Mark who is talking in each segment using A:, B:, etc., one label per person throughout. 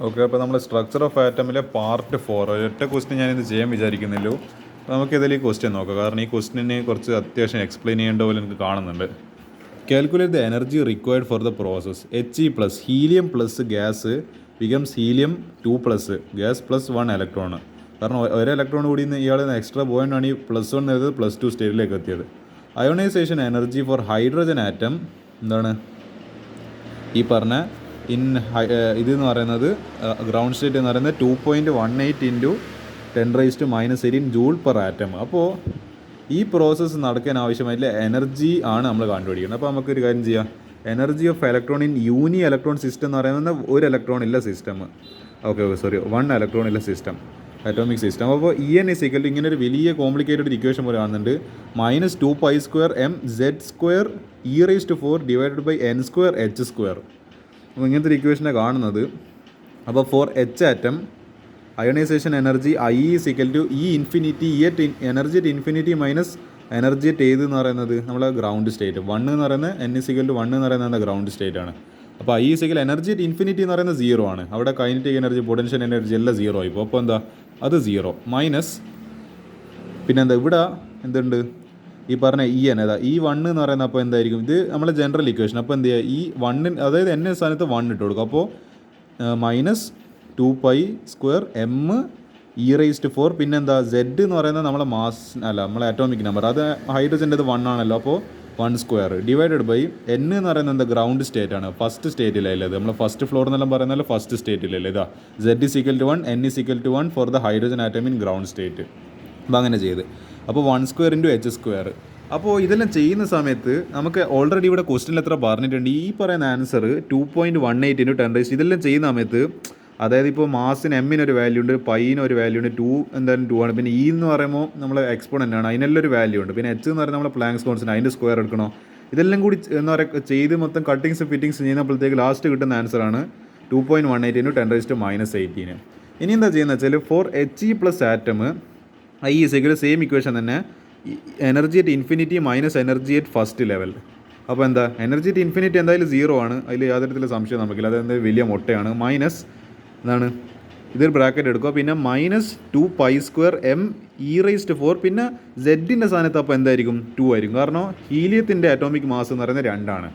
A: Okay, അപ്പോൾ നമ്മൾ structure of ആറ്റമിലെ part 4 ഒരൊറ്റ ക്വസ്റ്റ്യൻ ഞാനിത് ചെയ്യാൻ വിചാരിക്കുന്നില്ലോ. അപ്പോൾ നമുക്കിതിൽ ഈ ക്വസ്റ്റ്യൻ നോക്കാം, കാരണം ഈ ക്വസ്റ്റ്യനെ കുറച്ച് അത്യാവശ്യം എക്സ്പ്ലെയിൻ ചെയ്യേണ്ട പോലെ എനിക്ക് കാണുന്നുണ്ട്. Calculate the energy required for the process He plus helium plus gas becomes helium 2 plus gas plus 1 electron. കാരണം ഒരു ഇലക്ട്രോൺ കൂടി ഇയാൾ എക്സ്ട്രാ പോയിൻ്റാണ് ഈ +1 എഴുതത് +2 സ്റ്റേറ്റിലേക്ക് എത്തിയത്. Ionisation energy for hydrogen atom എന്താണ് ഈ പറഞ്ഞ ഇതെന്ന് പറയുന്നത് ഗ്രൗണ്ട് സ്റ്റേറ്റ് എന്ന് പറയുന്നത് 2.18 × 10⁻18 ജൂൾ പെർ ആറ്റം. അപ്പോൾ ഈ പ്രോസസ്സ് നടക്കാൻ ആവശ്യമായിട്ടുള്ള എനർജി ആണ് നമ്മൾ കണ്ടുപിടിക്കുന്നത്. അപ്പോൾ നമുക്കൊരു കാര്യം ചെയ്യാം. Energy of electron in uni electron system എന്ന് പറയുന്നത് ഒരു ഇലക്ട്രോൺ ഇല്ല സിസ്റ്റം. ഓക്കെ 1 ഇലക്ട്രോൺ ഇല്ല സിസ്റ്റം, അറ്റോമിക് സിസ്റ്റം. അപ്പോൾ EN = ഇങ്ങനെ ഒരു വലിയ കോംപ്ലിക്കേറ്റഡ് ഇക്വേഷൻ പോലെ കാണുന്നുണ്ട്. -2π² mz² e⁴ / n²h². അപ്പോൾ ഇങ്ങനത്തെ ഒരു ഇക്വേഷനെ കാണുന്നത്. അപ്പോൾ for H atom ionisation energy I = energy at infinity minus energy at ഏത് എന്ന് പറയുന്നത് നമ്മളെ ഗ്രൗണ്ട് സ്റ്റേറ്റ്. 1 എന്ന് പറയുന്നത് n = 1 എന്ന് പറയുന്നത് ഗ്രൗണ്ട് സ്റ്റേറ്റ് ആണ്. അപ്പോൾ I = എനർജി അറ്റ് ഇൻഫിനിറ്റി എന്ന് പറയുന്നത് 0 ആണ്. അവിടെ കൈനറ്റിക് എനർജി പൊട്ടൻഷ്യൽ എനർജി എല്ലാം 0 ആയിപ്പോൾ. അപ്പോൾ എന്താ അത് 0 മൈനസ് പിന്നെന്താ ഇവിടെ എന്തുണ്ട് ഈ പറഞ്ഞ EN ഏതാ ഈ 1 എന്ന് പറയുന്നത്. അപ്പോൾ എന്തായിരിക്കും ഇത് നമ്മളെ ജനറൽ ഇക്വേഷൻ. അപ്പോൾ എന്ത് ചെയ്യുക ഈ 1 അതായത് n സ്ഥാനത്ത് 1 ഇട്ട് കൊടുക്കും. അപ്പോൾ -2π² m e⁴ പിന്നെന്താ Z എന്ന് പറയുന്നത് നമ്മളെ മാസ് അല്ല നമ്മളെ അറ്റോമിക് നമ്പർ. അത് ഹൈഡ്രജൻ്റെത് 1 ആണല്ലോ. അപ്പോൾ 1² ഡിവൈഡഡ് ബൈ n എന്ന് പറയുന്നത് എന്താ ഗ്രൗണ്ട് സ്റ്റേറ്റ് ആണ്, ഫസ്റ്റ് സ്റ്റേറ്റിലല്ലേ ഇത്. നമ്മൾ ഫസ്റ്റ് ഫ്ലോർ എന്നെല്ലാം പറയുന്നത് ഫസ്റ്റ് സ്റ്റേറ്റിലല്ലേ ഇതാ. Z = 1 n = 1 for the hydrogen atom in ground state. അപ്പോൾ അങ്ങനെ ചെയ്ത് അപ്പോൾ 1² × h². അപ്പോൾ ഇതെല്ലാം ചെയ്യുന്ന സമയത്ത് നമുക്ക് ഓൾറെഡി ഇവിടെ ക്വസ്റ്റ്യനിൽ എത്ര പറഞ്ഞിട്ടുണ്ട്. ഈ പറയുന്ന ആൻസർ 2.18 × 10⁻. ഇതെല്ലാം ചെയ്യുന്ന സമയത്ത് അതായത് ഇപ്പോൾ മാസിന് എമ്മിനൊരു വാല്യൂ ഉണ്ട്, പൈന് ഒരു വാല്യൂ ഉണ്ട്, 2 എന്തായാലും 2 ആണ്. പിന്നെ എന്ന് പറയുമ്പോൾ നമ്മൾ എക്സ്പോണൻ്റ് ആണ്, അതിനെല്ലാം ഒരു വാല്യൂ ഉണ്ട്. പിന്നെ H എന്ന് പറയുന്നത് നമ്മൾ പ്ലാങ്ക്സ് കോൺസ്റ്റന്റ്, അതിൻ്റെ സ്ക്വയർ എടുക്കണോ. ഇതെല്ലാം കൂടി എന്താ പറയുക ചെയ്ത് മൊത്തം കട്ടിങ്സ് ഫിറ്റിങ്സ് ചെയ്യുന്നപ്പോഴത്തേക്ക് ലാസ്റ്റ് കിട്ടുന്ന ആൻസറാണ് 2.18 × 10⁻18. ഇനി എന്താ ചെയ്യുന്നത് വെച്ചാൽ four He plus atom I = same equation തന്നെ, energy at infinity minus energy at first level. അപ്പോൾ എന്താ എനർജി അറ്റ് ഇൻഫിനിറ്റി എന്തായാലും 0 ആണ്, അതിൽ യാതൊരു തരത്തിലുള്ള സംശയം നമുക്കില്ല. അതെന്താ വലിയ മുട്ടയാണ്. മൈനസ് എന്താണ് ഇതൊരു ബ്രാക്കറ്റ് എടുക്കുക. പിന്നെ -2π² m e⁴ പിന്നെ Z-ൻ്റെ സ്ഥാനത്ത് അപ്പോൾ എന്തായിരിക്കും 2 ആയിരിക്കും. കാരണം ഹീലിയത്തിൻ്റെ അറ്റോമിക് മാസ് എന്ന് പറയുന്നത് 2 ആണ്.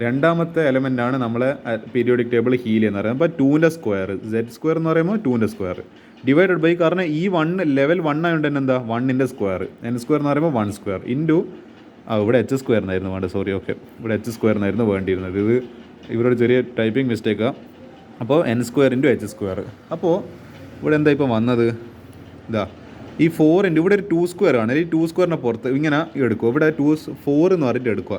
A: രണ്ടാമത്തെ എലമെൻ്റ് ആണ് നമ്മളെ പീരിയോഡിക് ടേബിൾ ഹീലിയം എന്ന് പറയുന്നത്. അപ്പോൾ 2ൻ്റെ സ്ക്വയർ Z² എന്ന് പറയുമ്പോൾ 2ൻ്റെ സ്ക്വയർ ഡിവൈഡഡ് ബൈ കാരണം ഈ 1 ലെവൽ 1 ആയതുകൊണ്ട് തന്നെ എന്താ 1ൻ്റെ സ്ക്വയർ n² എന്ന് പറയുമ്പോൾ 1² ഇൻറ്റു ഇവിടെ h² എന്നായിരുന്നു വേണ്ടത്. സോറി ഓക്കെ ഇവിടെ h² എന്നായിരുന്നു വേണ്ടിയിരുന്നത്. ഇത് ഇവരുടെ ചെറിയ ടൈപ്പിംഗ് മിസ്റ്റേക്കാണ്. അപ്പോൾ n² × h². അപ്പോൾ ഇവിടെ എന്താ ഇപ്പോൾ വന്നത് ഇതാ ഈ 4 ഇവിടെ ഒരു 2² ആണ്. ഈ 2² പുറത്ത് ഇങ്ങനെ എടുക്കുക. ഇവിടെ 4 എന്ന് പറഞ്ഞിട്ട് എടുക്കുക.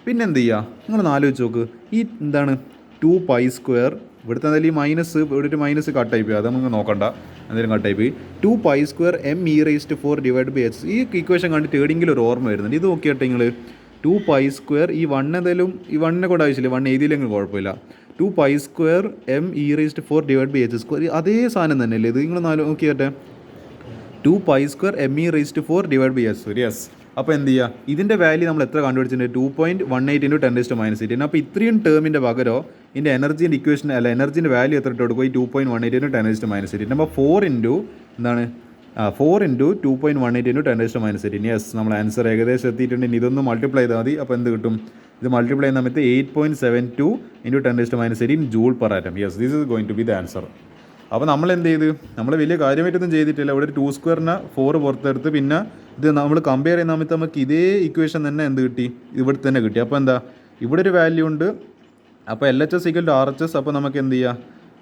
A: പിന്നെ എന്ത് ചെയ്യുക നിങ്ങൾ ആലോചിച്ച് നോക്ക്. ഈ എന്താണ് 2π² ഇവിടുത്തെ എന്തായാലും ഈ മൈനസ് ഇവിടെ ഒരു മൈനസ് കട്ടായി പോയി, അത് നമുക്ക് നോക്കണ്ട, എന്തെങ്കിലും കട്ടായി പോയി. 2π² m e⁴ divide by h. ഈ ഇക്വേഷൻ കണ്ടിട്ട് എവിടെയെങ്കിലും ഒരു ഓർമ്മ വരുന്നുണ്ട്. ഇത് നോക്കിയിട്ട് നിങ്ങൾ 2π² ഈ 1 എന്തായാലും ഈ 1നെ കൊണ്ട് ആവശ്യമില്ല, 1 എഴുതിയില്ലെങ്കിൽ കുഴപ്പമില്ല. 2π² m e⁴ divide by h². അതേ സാധനം തന്നെയല്ലേ ഇത്. നിങ്ങൾ നോക്കിയാട്ടെ 2π² m e⁴ divide by h². Yes. അപ്പോൾ എന്ത് ചെയ്യുക ഇതിൻ്റെ വാല്യൂ നമ്മൾ എത്ര കണ്ടുപിടിച്ചിട്ടുണ്ട് 2.18 × 10⁻18. അപ്പോൾ ഇത്രയും ടേമിൻ്റെ പകരം ഇതിൻ്റെ എനർജീൻ്റെ ഇക്വേഷൻ അല്ല എനർജീൻ്റെ വാല്യൂ എത്ര ഇട്ട് കൊടുക്കും ഈ 2.18 × 10⁻18. അപ്പോൾ 4 × എന്താണ് 4 × 2.18 × 10⁻18. യെസ് നമ്മൾ ആൻസർ ഏകദേശം എത്തിയിട്ടുണ്ട്. ഇനി ഇതൊന്ന് മൾട്ടിപ്ലൈ ചെയ്താൽ മതി. അപ്പോൾ എന്ത് കിട്ടും ഇത് മൾട്ടിപ്ലൈ ചെയ്യുന്ന സമയത്ത് 8.72 × 10⁻18 joule per atom. Yes this is going to be the answer. അപ്പോൾ നമ്മൾ എന്ത് ചെയ്ത് നമ്മൾ വലിയ കാര്യമായിട്ടൊന്നും ചെയ്തിട്ടില്ല. ഇവിടെ ഒരു 2² 4 പുറത്തെടുത്ത് പിന്നെ ഇത് നമ്മൾ കമ്പയർ ചെയ്യുന്ന സമയത്ത് നമുക്ക് ഇതേ ഇക്വേഷൻ തന്നെ എന്ത് കിട്ടി ഇവിടെ തന്നെ കിട്ടി. അപ്പോൾ എന്താ ഇവിടെ ഒരു വാല്യൂ ഉണ്ട്. അപ്പോൾ LHS = RHS. അപ്പോൾ നമുക്ക് എന്ത് ചെയ്യുക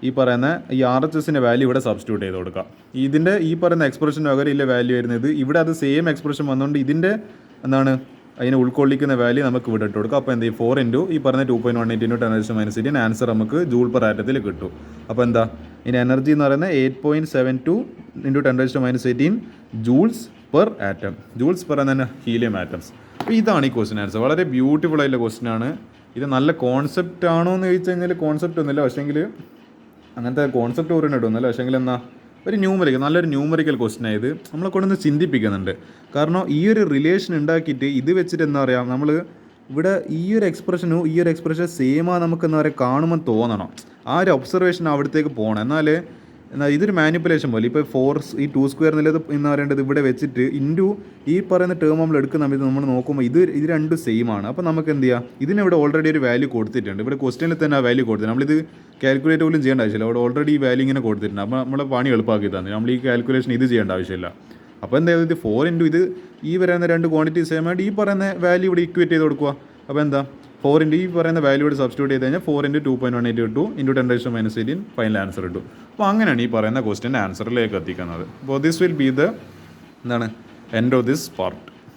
A: ഈ പറയുന്ന ഈ RHSൻ്റെ വാല്യൂ ഇവിടെ സബ്സ്റ്റിറ്റ്യൂട്ട് ചെയ്ത് കൊടുക്കാം. ഇതിൻ്റെ ഈ പറയുന്ന എക്സ്പ്രഷൻ പകരം ഇല്ല വാല്യൂ വരുന്നത് ഇവിടെ അത് സെയിം എക്സ്പ്രഷൻ വന്നുകൊണ്ട് ഇതിൻ്റെ എന്താണ് അതിനെ ഉൾക്കൊള്ളിക്കുന്ന വാല്യൂ നമുക്ക് ഇവിടെ ഇട്ട് കൊടുക്കാം. അപ്പോൾ എന്ത് ചെയ്യും 4 × ഈ പറഞ്ഞ 2.18 × 10⁻18 ആൻസർ നമുക്ക് ജൂൾ പെർ ആറ്റത്തിൽ കിട്ടും. അപ്പോൾ എന്താ ഇതിൻ്റെ എനർജി എന്ന് പറയുന്നത് 8.72 × 10⁻18 joules per atom. Joules per തന്നെ ഹീലിയം ആറ്റംസ്. അപ്പോൾ ഇതാണ് ഈ ക്വസ്റ്റ്യൻ ആൻസർ. വളരെ ബ്യൂട്ടിഫുൾ ആയിട്ടുള്ള ക്വസ്റ്റ്യൻ ആണ്. ഇത് നല്ല കോൺസെപ്റ്റ് ആണോ എന്ന് ചോദിച്ചു കഴിഞ്ഞാൽ കോൺസെപ്റ്റ് ഒന്നുമില്ല, പക്ഷേങ്കിൽ അങ്ങനത്തെ കോൺസെപ്റ്റ് ഓറിയൻറ്റഡ് ഒന്നുമില്ല. പക്ഷേങ്കിൽ എന്നാ ഒരു നല്ലൊരു ന്യൂമറിക്കൽ ക്വസ്റ്റ്യൻ ആയത് നമ്മളെ കൊണ്ടൊന്ന് ചിന്തിപ്പിക്കുന്നുണ്ട്. കാരണം ഈ ഒരു റിലേഷൻ ഉണ്ടാക്കിയിട്ട് ഇത് വെച്ചിട്ട് എന്താ പറയുക നമ്മൾ ഇവിടെ ഈ ഒരു എക്സ്പ്രഷനും ഈ ഒരു എക്സ്പ്രഷൻ സെയിമാ നമുക്ക് എന്താ പറയുക കാണുമ്പോൾ തോന്നണം. ആ ഒരു ഒബ്സർവേഷൻ അവിടത്തേക്ക് പോകണം. എന്നാൽ ഇതൊരു മാനിപ്പുലേഷൻ പോലെ ഇപ്പോൾ ഈ 2² എന്നുള്ളത് എന്ന് പറയേണ്ടത് ഇവിടെ വെച്ചിട്ട് ഇൻറ്റു ഈ പറയുന്ന ടേം നമ്മൾ എടുക്കുന്ന സമയത്ത് നമ്മൾ നോക്കുമ്പോൾ ഇത് രണ്ടും സെയിം ആണ്. അപ്പോൾ നമുക്ക് എന്ത് ചെയ്യാം, ഇതിനിവിടെ ഓൾറെഡി ഒരു വാല്യൂ കൊടുത്തിട്ടുണ്ട്. ഇവിടെ ക്വസ്റ്റ്യനിൽ തന്നെ ആ വാല്യൂ കൊടുത്തിട്ടുണ്ട്. നമ്മളിത് കാൽക്കുലേറ്റ് പോലും ചെയ്യേണ്ട ആവശ്യമില്ല. അവിടെ ഓൾറെഡി ഈ വാല്യൂ ഇങ്ങനെ കൊടുത്തിട്ടുണ്ട്. അപ്പോൾ നമ്മളെ പണി എളുപ്പമാക്കി തന്നെ നമ്മൾ ഈ കാൽക്കുലേഷൻ ഇത് ചെയ്യേണ്ട ആവശ്യമില്ല. അപ്പോൾ എന്താ ഇത് 4 ഇൻറ്റു ഇത് ഈ പറയുന്ന രണ്ട് ക്വാണ്ടിറ്റി സെയിം ആയിട്ട് ഈ പറയുന്ന വാല്യൂ ഇവിടെ ഇക്വേറ്റ് ചെയ്ത് കൊടുക്കുക. അപ്പോൾ എന്താ 4 ഇൻറ്റു ഈ പറയുന്ന വാല്യൂ ഇവിടെ സബ്സ്റ്റിറ്റ്യൂട്ട് ചെയ്ത് കഴിഞ്ഞാൽ 4 ഇൻറ്റു 2.18 കിട്ടു ഇൻറ്റു 10⁻⁻18 ഫൈനൽ ആൻസർ കിട്ടും. അപ്പോൾ അങ്ങനെയാണ് ഈ പറയുന്ന ക്വസ്റ്റ്യൻ ആൻസറിലേക്ക് എത്തിക്കുന്നത്. അപ്പോൾ ദിസ് വിൽ ബി ദ എന്താണ് എൻഡ് ഓഫ് ദിസ് പാർട്ട്.